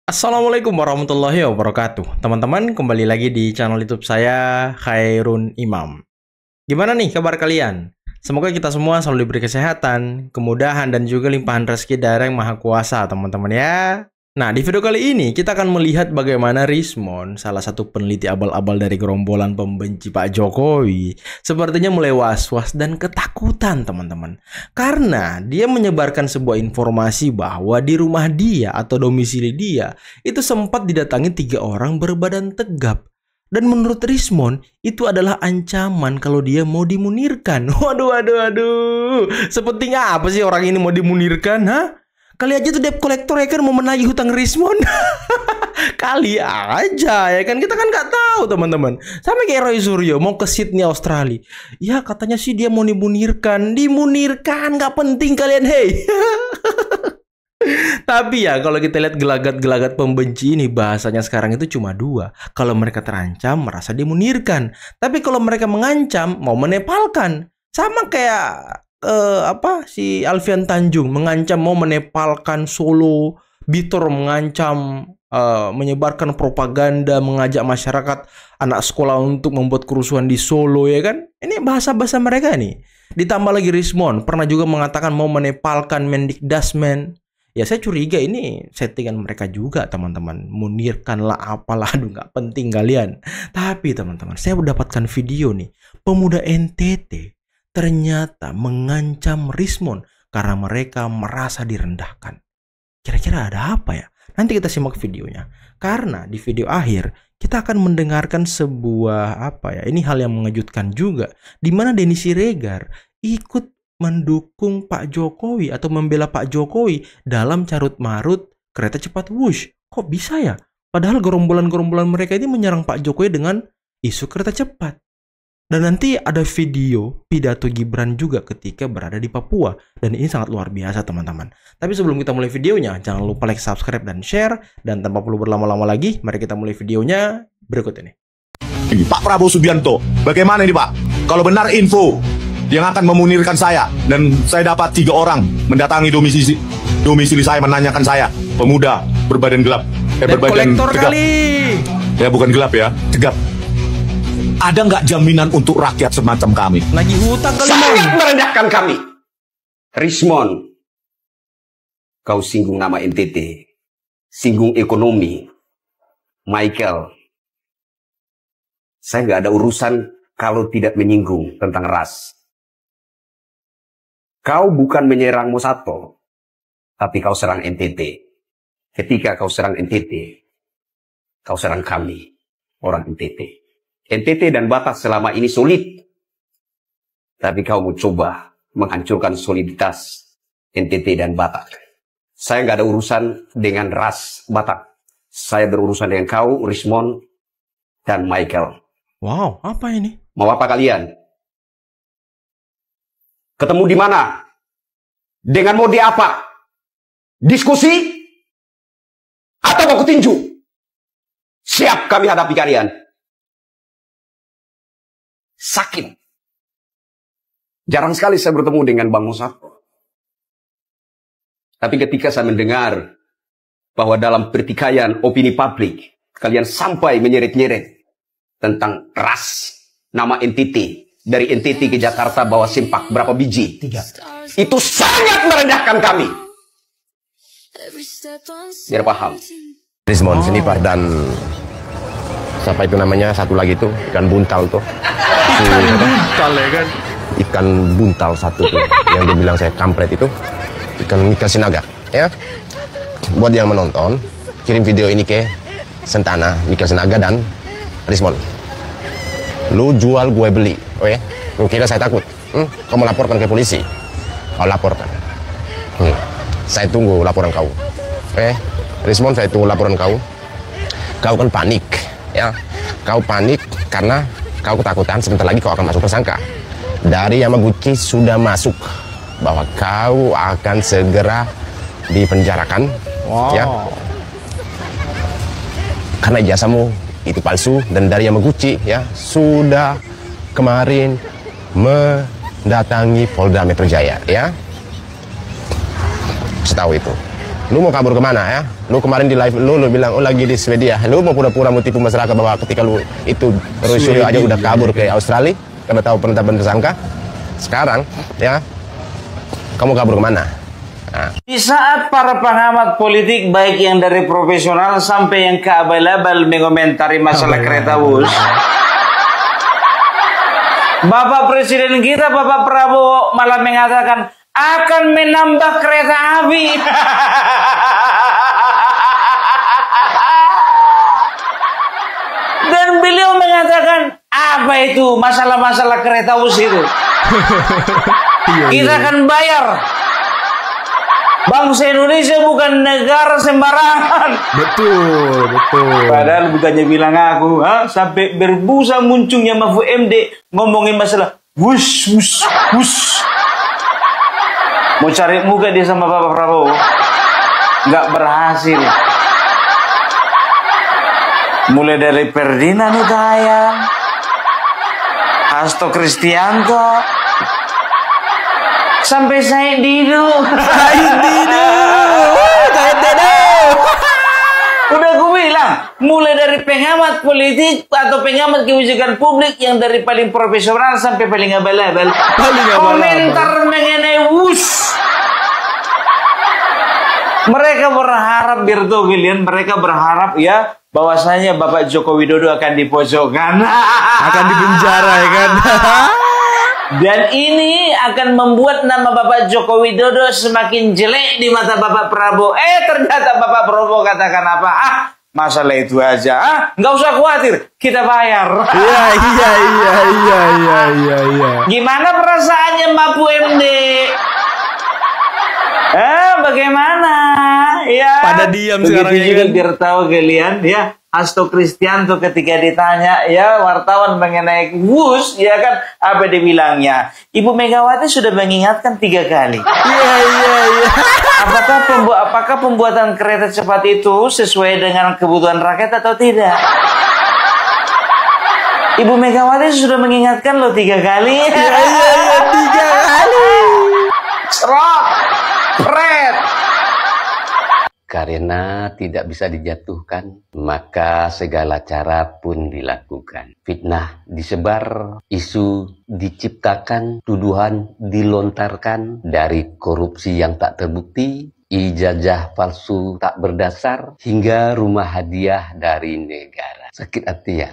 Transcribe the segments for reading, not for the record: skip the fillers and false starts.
Assalamualaikum warahmatullahi wabarakatuh. Teman-teman, kembali lagi di channel YouTube saya, Khairun Imam. Gimana nih kabar kalian? Semoga kita semua selalu diberi kesehatan, kemudahan, dan juga limpahan rezeki dari Yang Maha Kuasa, teman-teman ya. Nah, di video kali ini kita akan melihat bagaimana Rismon, salah satu peneliti abal-abal dari gerombolan pembenci Pak Jokowi, sepertinya mulai was-was dan ketakutan, teman-teman. Karena dia menyebarkan sebuah informasi bahwa di rumah dia atau domisili dia itu sempat didatangi 3 orang berbadan tegap. Dan menurut Rismon, itu adalah ancaman kalau dia mau dimunirkan. Waduh. Sepenting apa sih orang ini mau dimunirkan, ha? Kali aja tuh debt collector ya kan mau menagih hutang Rismon. Kali aja ya kan, kita kan nggak tahu teman-teman. Sama kayak Roy Suryo mau ke Sydney Australia. Ya katanya sih dia mau dimunirkan. Dimunirkan nggak penting kalian, hey. Tapi ya kalau kita lihat gelagat-gelagat pembenci ini, bahasanya sekarang itu cuma 2. Kalau mereka terancam merasa dimunirkan. Tapi kalau mereka mengancam mau menepalkan. Sama kayak si Alfian Tanjung mengancam mau menepalkan Solo, Bitor mengancam menyebarkan propaganda, mengajak masyarakat anak sekolah untuk membuat kerusuhan di Solo ya kan. Ini bahasa-bahasa mereka nih. Ditambah lagi Rismon pernah juga mengatakan mau menepalkan Mendikdasmen. Ya saya curiga ini settingan mereka juga teman-teman. Munirkanlah apalah, aduh nggak penting kalian. Tapi teman-teman, saya mendapatkan video nih. Pemuda NTT ternyata mengancam Rismon karena mereka merasa direndahkan. Kira-kira ada apa ya? Nanti kita simak videonya. Karena di video akhir kita akan mendengarkan sebuah ini hal yang mengejutkan juga, di mana Denny Siregar ikut mendukung Pak Jokowi atau membela Pak Jokowi dalam carut-marut kereta cepat Wush. Kok bisa ya? Padahal gerombolan-gerombolan mereka ini menyerang Pak Jokowi dengan isu kereta cepat. Dan nanti ada video pidato Gibran juga ketika berada di Papua. Dan ini sangat luar biasa teman-teman. Tapi sebelum kita mulai videonya, jangan lupa like, subscribe, dan share. Dan tanpa perlu berlama-lama lagi, mari kita mulai videonya berikut ini. Pak Prabowo Subianto, bagaimana ini Pak? Kalau benar info yang akan memunirkan saya, dan saya dapat 3 orang mendatangi domisili saya, menanyakan saya, pemuda berbadan gelap, berbadan tegap. Ya bukan gelap ya, tegap. Ada nggak jaminan untuk rakyat semacam kami? Lagi hutang kali. Sangat merendahkan kami. Rismon, kau singgung nama NTT, singgung ekonomi. Michael, saya nggak ada urusan kalau tidak menyinggung tentang ras. Kau bukan menyerang Mosato, tapi kau serang NTT. Ketika kau serang NTT, kau serang kami, orang NTT. NTT dan Batak selama ini solid. Tapi kau mau coba menghancurkan soliditas NTT dan Batak. Saya nggak ada urusan dengan ras Batak. Saya berurusan dengan kau, Rismon, dan Michael. Wow, apa ini? Mau apa kalian? Ketemu di mana? Dengan mode apa? Diskusi? Atau mau tinju? Siap kami hadapi kalian. Sakin. Jarang sekali saya bertemu dengan Bang Mosato. Tapi ketika saya mendengar bahwa dalam pertikaian opini publik, kalian sampai menyeret-nyeret tentang ras, nama NTT, dari NTT ke Jakarta bawa simpak berapa biji? 3. Itu sangat merendahkan kami. Biar paham. Rismon, Senipar, dan siapa itu namanya, satu lagi tuh, ikan buntal tuh. Ikan buntal ya kan? Ikan buntal satu tuh, yang dia bilang saya kampret itu, ikan Sinaga, ya. Buat yang menonton, kirim video ini ke Sentana, Michael Sinaga, dan Rismon. Lu jual, gue beli, oke? Lu kira saya takut? Kau mau laporkan ke polisi? Kau laporkan. Saya tunggu laporan kau. Rismon, saya tunggu laporan kau. Kau kan panik, ya? Kau panik karena kau ketakutan sebentar lagi kau akan masuk tersangka. Dari Yamaguchi sudah masuk bahwa kau akan segera dipenjarakan. Wow. Ya. Karena ijazahmu itu palsu, dan dari Yamaguchi ya sudah kemarin mendatangi Polda Metro Jaya, ya. Setahu itu. Lu mau kabur kemana ya? Lu kemarin di live lu bilang lagi di Swedia. Lu mau pura-pura mau tipu masyarakat bahwa ketika lu itu Rosario aja udah kabur ke Australia karena tahu penetapan tersangka. Sekarang ya kamu kabur kemana? Nah. Di saat para pengamat politik baik yang dari profesional sampai yang ke abal-abal mengomentari masalah kereta bus, Bapak Presiden kita, Bapak Prabowo malah mengatakan akan menambah kereta api. Dan beliau mengatakan, apa itu masalah-masalah kereta bus itu? Kita akan bayar. Bangsa Indonesia bukan negara sembarangan. Betul. Padahal bukannya bilang aku, sampai berbusa munculnya Mahfud MD ngomongin masalah wush. Mau cari muka dia sama Bapak Prabowo, nggak berhasil. Mulai dari Ferdinand Hutahian, Hasto Kristianto, sampai Said Didu. Udah gue bilang, mulai dari pengamat politik atau pengamat kebijakan publik yang dari paling profesional sampai paling abal-abal, komentar mengenai wush. Mereka berharap, Birto kalian, mereka berharap ya bahwasanya Bapak Joko Widodo akan dipojokkan, akan dipenjara ya kan. Dan ini akan membuat nama Bapak Joko Widodo semakin jelek di mata Bapak Prabowo. Ternyata Bapak Prabowo katakan apa? Masalah itu aja. Nggak usah khawatir, kita bayar. Iya. Gimana perasaannya Mahfud MD? Bagaimana? Ya. Pada diam sekarang juga ya. Biar tahu kalian ya. Hasto Kristianto ketika ditanya ya wartawan mengenai WUS ya kan apa dibilangnya? Ibu Megawati sudah mengingatkan 3 kali. Iya. Apakah pembuatan kereta cepat itu sesuai dengan kebutuhan rakyat atau tidak? Ibu Megawati sudah mengingatkan lo 3 kali. Iya 3 kali. Serot. Pret. Karena tidak bisa dijatuhkan, maka segala cara pun dilakukan. Fitnah disebar, isu diciptakan, tuduhan dilontarkan dari korupsi yang tak terbukti, ijazah palsu tak berdasar, hingga rumah hadiah dari negara. Sakit hati ya?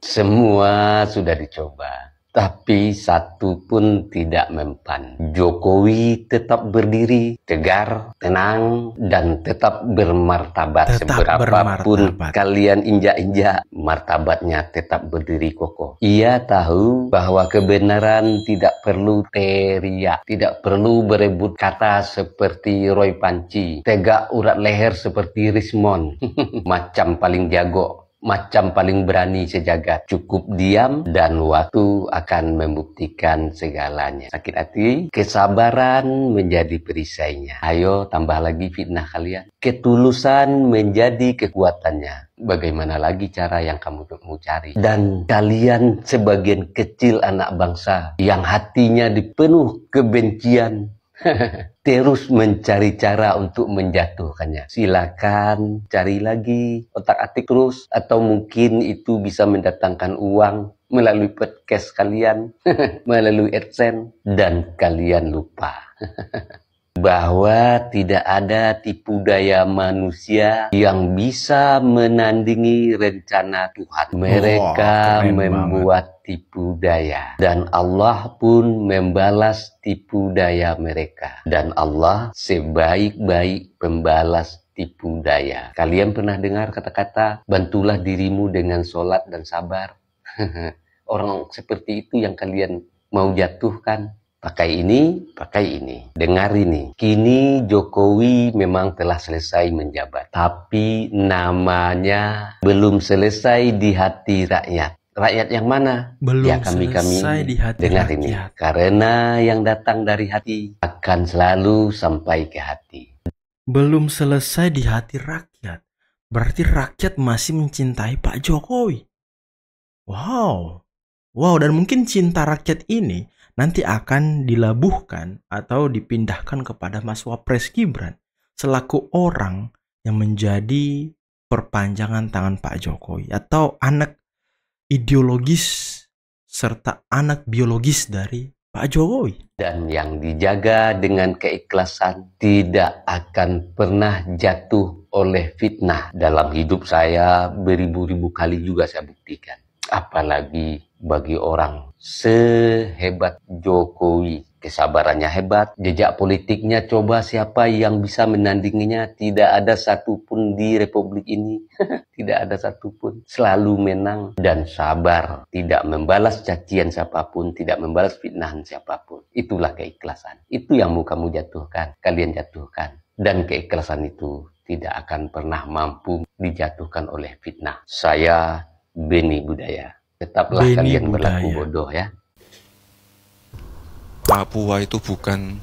Semua sudah dicoba. Tapi satu pun tidak mempan. Jokowi tetap berdiri, tegar, tenang, dan tetap bermartabat. Seberapapun kalian injak-injak, martabatnya tetap berdiri kokoh. Ia tahu bahwa kebenaran tidak perlu teriak, tidak perlu berebut kata seperti Roy Panci, tegak urat leher seperti Rismond, macam paling jago, macam paling berani sejagat. Cukup diam dan waktu akan membuktikan segalanya. Sakit hati, kesabaran menjadi perisainya. Ayo tambah lagi fitnah kalian. Ketulusan menjadi kekuatannya. Bagaimana lagi cara yang kamu mau cari? Dan kalian sebagian kecil anak bangsa yang hatinya dipenuh kebencian, terus mencari cara untuk menjatuhkannya. Silakan cari lagi, otak-atik terus, atau mungkin itu bisa mendatangkan uang melalui podcast kalian, melalui AdSense, dan kalian lupa bahwa tidak ada tipu daya manusia yang bisa menandingi rencana Tuhan. Mereka membuat tipu daya, dan Allah pun membalas tipu daya mereka. Dan Allah sebaik-baik pembalas tipu daya. Kalian pernah dengar kata-kata, bantulah dirimu dengan sholat dan sabar? Orang seperti itu yang kalian mau jatuhkan. Pakai ini, pakai ini. Dengar ini. Kini Jokowi memang telah selesai menjabat. Tapi namanya belum selesai di hati rakyat. Rakyat yang mana? Belum ya kami selesai di hati dengar rakyat. ini. Karena yang datang dari hati akan selalu sampai ke hati. Belum selesai di hati rakyat. Berarti rakyat masih mencintai Pak Jokowi. Wow, dan mungkin cinta rakyat ini nanti akan dilabuhkan atau dipindahkan kepada Mas Wapres Gibran. selaku orang yang menjadi perpanjangan tangan Pak Jokowi atau anak ideologis serta anak biologis dari Pak Jokowi. Dan yang dijaga dengan keikhlasan tidak akan pernah jatuh oleh fitnah. Dalam hidup saya beribu-ribu kali juga saya buktikan. Apalagi bagi orang sehebat Jokowi. Kesabarannya hebat, jejak politiknya coba siapa yang bisa menandinginya. Tidak ada satupun di republik ini. Tidak ada satupun. Selalu menang dan sabar. Tidak membalas cacian siapapun, tidak membalas fitnahan siapapun. Itulah keikhlasan. Itu yang mau kamu jatuhkan, kalian jatuhkan. Dan keikhlasan itu tidak akan pernah mampu dijatuhkan oleh fitnah. Saya Beni Budaya. Tetaplah Beni kalian Budaya. berlaku bodoh ya. Papua itu bukan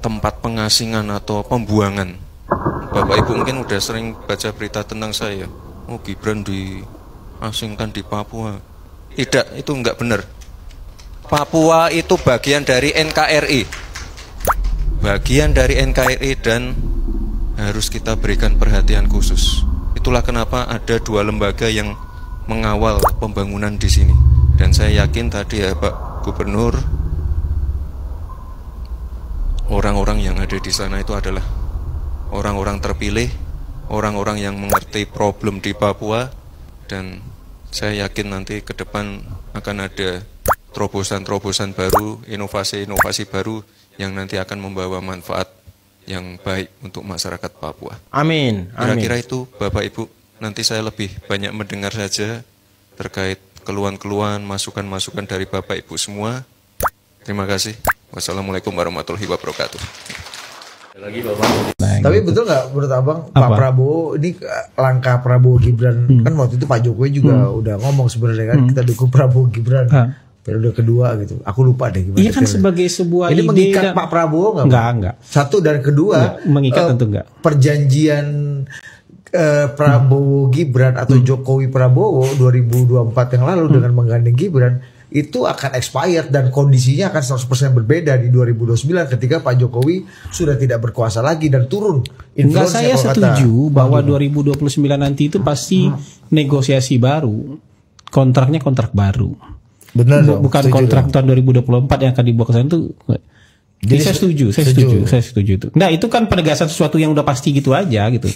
tempat pengasingan atau pembuangan. Bapak Ibu mungkin udah sering baca berita tentang saya. Oh, Gibran diasingkan di Papua. Tidak, itu enggak benar. Papua itu bagian dari NKRI. Bagian dari NKRI dan harus kita berikan perhatian khusus. Itulah kenapa ada 2 lembaga yang mengawal pembangunan di sini. Dan saya yakin tadi ya Pak Gubernur, orang-orang yang ada di sana itu adalah orang-orang terpilih, orang-orang yang mengerti problem di Papua, dan saya yakin nanti ke depan akan ada terobosan-terobosan baru, inovasi-inovasi baru yang nanti akan membawa manfaat yang baik untuk masyarakat Papua. Amin. Kira-kira itu Bapak Ibu, nanti saya lebih banyak mendengar saja terkait keluhan-keluhan, masukan-masukan dari Bapak Ibu semua. Terima kasih. Wassalamualaikum warahmatullahi wabarakatuh. Tapi betul nggak menurut abang Pak Prabowo ini langkah Prabowo Gibran kan waktu itu Pak Jokowi juga udah ngomong sebenarnya kan kita dukung Prabowo Gibran periode kedua gitu. Aku lupa deh gimana. Iya kan sebagai sebuah ini ide mengikat Pak Prabowo nggak? Enggak. Satu dan kedua mengikat tentu enggak. Perjanjian Prabowo Gibran atau Jokowi Prabowo 2024 yang lalu dengan menggandeng Gibran itu akan expired dan kondisinya akan 100% berbeda di 2029 ketika Pak Jokowi sudah tidak berkuasa lagi dan turun. Enggak, saya setuju bahwa 2029 nanti itu pasti negosiasi baru, kontraknya kontrak baru. Benar dong, bukan kontrak tahun 2024 yang akan dibawa ke sana itu. Jadi saya setuju itu. Nah, itu kan penegasan sesuatu yang udah pasti gitu aja gitu.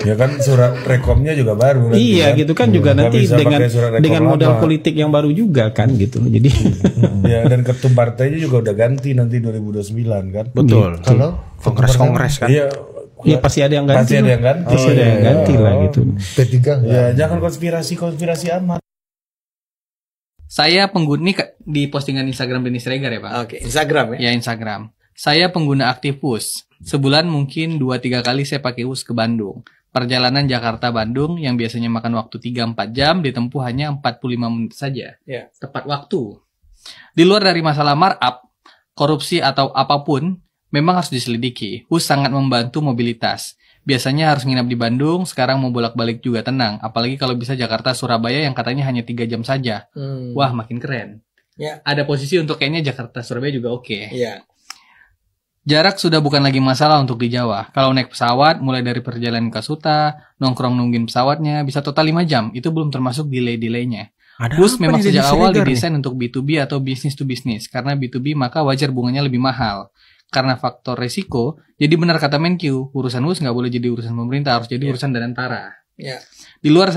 Ya kan surat rekomnya juga baru nanti. Iya kan? Gitu kan juga nanti dengan modal politik yang baru juga kan gitu. Jadi ya dan ketum partainya juga udah ganti nanti 2029 kan. Betul. Gitu. Kalau kongres kan. Iya. Ya pasti ada yang ganti. Pasti ada yang ganti. Pasti ada yang ganti lah gitu. P3 ya jangan konspirasi amat. Saya pengguna di postingan Instagram Denny Siregar ya Pak. Oke, Instagram ya? Ya Instagram. Saya pengguna aktif WUS. Sebulan mungkin 2-3 kali saya pakai WUS ke Bandung. Perjalanan Jakarta-Bandung yang biasanya makan waktu 3-4 jam ditempuh hanya 45 menit saja. Ya. Tepat waktu. Di luar dari masalah markup, korupsi atau apapun, memang harus diselidiki. WUS sangat membantu mobilitas. Biasanya harus nginap di Bandung, sekarang mau bolak-balik juga tenang. Apalagi kalau bisa Jakarta-Surabaya yang katanya hanya 3 jam saja. Wah, makin keren. Ya. Ada posisi untuk kayaknya Jakarta-Surabaya juga oke. Ya. Jarak sudah bukan lagi masalah untuk di Jawa. Kalau naik pesawat, mulai dari perjalanan ke Suta, nongkrong nungguin pesawatnya, bisa total 5 jam. Itu belum termasuk delay-delaynya. WUS memang sejak awal didesain untuk B2B atau business to business. Karena B2B maka wajar bunganya lebih mahal. Karena faktor resiko, jadi benar kata Menkyu, urusan WUS nggak boleh jadi urusan pemerintah, harus jadi urusan Danantara. Di luar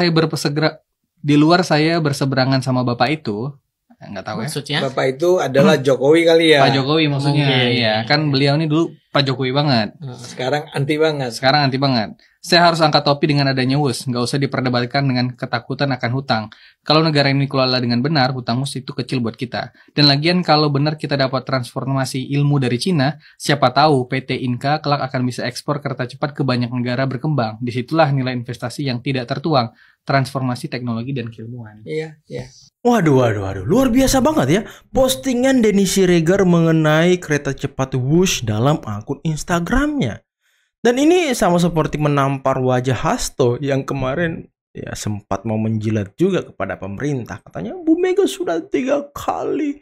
saya berseberangan sama Bapak itu, nggak tahu maksudnya? ya. Bapak itu adalah Jokowi kali ya? Pak Jokowi maksudnya, iya. Kan beliau ini dulu Pak Jokowi banget. Sekarang anti banget. Sekarang anti banget. Saya harus angkat topi dengan adanya WUS, nggak usah diperdebatkan dengan ketakutan akan hutang. Kalau negara ini dikelola dengan benar, hutang WUS itu kecil buat kita. Dan lagian kalau benar kita dapat transformasi ilmu dari Cina, siapa tahu PT Inka kelak akan bisa ekspor kereta cepat ke banyak negara berkembang. Disitulah nilai investasi yang tidak tertuang, transformasi teknologi dan keilmuan. Iya. Waduh. Luar biasa banget ya. Postingan Denny Siregar mengenai kereta cepat Wush dalam akun Instagramnya. Dan ini sama seperti menampar wajah Hasto yang kemarin ya sempat mau menjilat juga kepada pemerintah. Katanya Bu Mega sudah 3 kali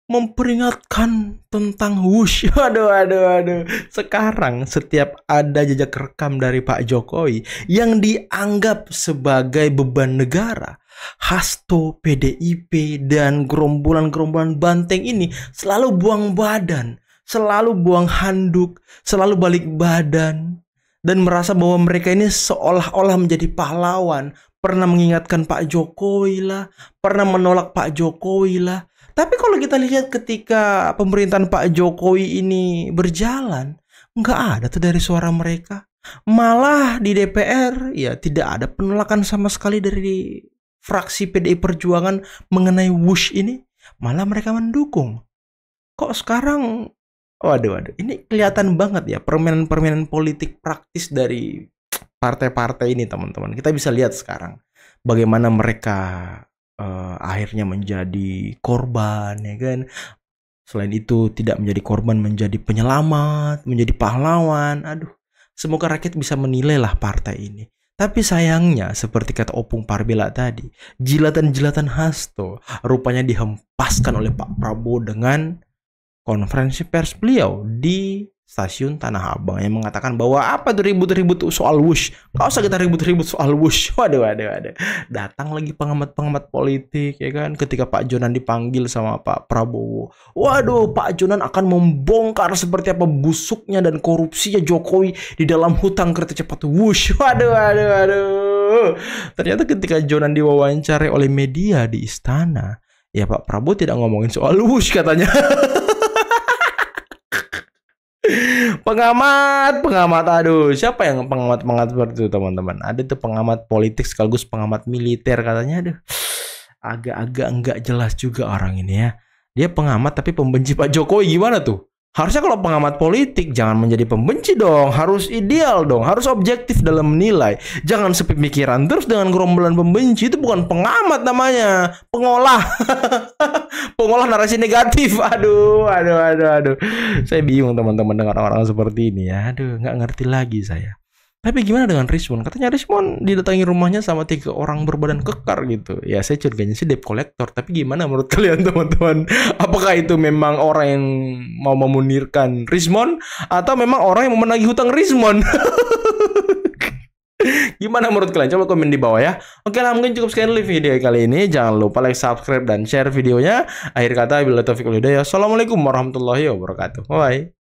memperingatkan tentang wush. Aduh. Sekarang setiap ada jejak rekam dari Pak Jokowi yang dianggap sebagai beban negara, Hasto, PDIP, dan gerombolan-gerombolan banteng ini selalu buang badan, selalu buang handuk, selalu balik badan, dan merasa bahwa mereka ini seolah-olah menjadi pahlawan, pernah mengingatkan Pak Jokowi lah, pernah menolak Pak Jokowi lah. Tapi kalau kita lihat ketika pemerintahan Pak Jokowi ini berjalan, nggak ada tuh dari suara mereka. Malah di DPR, ya tidak ada penolakan sama sekali dari fraksi PDI Perjuangan mengenai wush ini. Malah mereka mendukung. Kok sekarang, waduh, ini kelihatan banget ya permainan-permainan politik praktis dari partai-partai ini, teman-teman. Kita bisa lihat sekarang bagaimana mereka akhirnya menjadi korban, ya kan. Selain itu tidak menjadi korban, menjadi penyelamat, menjadi pahlawan. Aduh, semoga rakyat bisa menilai lah partai ini. Tapi sayangnya seperti kata Opung Parbela tadi, jilatan-jilatan Hasto rupanya dihempaskan oleh Pak Prabowo dengan konferensi pers beliau di stasiun Tanah Abang yang mengatakan bahwa apa tuh ribut-ribut soal wush, gak usah kita ribut-ribut soal wush. Waduh. Datang lagi pengamat-pengamat politik, ya kan, ketika Pak Jonan dipanggil sama Pak Prabowo. Waduh, Pak Jonan akan membongkar seperti apa busuknya dan korupsinya Jokowi di dalam hutang kereta cepat wush. Waduh. Ternyata ketika Jonan diwawancari oleh media di istana, ya Pak Prabowo tidak ngomongin soal wush katanya. Pengamat, aduh, siapa yang pengamat seperti itu, teman-teman? Ada tuh pengamat politik sekaligus pengamat militer katanya, aduh, agak-agak enggak jelas juga orang ini ya. Dia pengamat tapi pembenci Pak Jokowi, gimana tuh? Harusnya kalau pengamat politik jangan menjadi pembenci dong, harus ideal dong, harus objektif dalam menilai. Jangan sepemikiran terus dengan gerombolan pembenci, itu bukan pengamat namanya, pengolah. Pengolah narasi negatif. Aduh. Saya bingung teman-teman dengan orang-orang seperti ini ya. Aduh, nggak ngerti lagi saya. Tapi gimana dengan Rizwan? Katanya Rizwan didatangi rumahnya sama 3 orang berbadan kekar gitu. Ya saya curiganya sih debt collector. Tapi gimana menurut kalian teman-teman? Apakah itu memang orang yang mau memunirkan Rizwan? Atau memang orang yang mau menagih hutang Rizwan? Gimana menurut kalian? Coba komen di bawah ya. Oke lah, mungkin cukup sekian dulu video kali ini. Jangan lupa like, subscribe, dan share videonya. Akhir kata, bila taufiq wal hidayah. Assalamualaikum warahmatullahi wabarakatuh. Bye.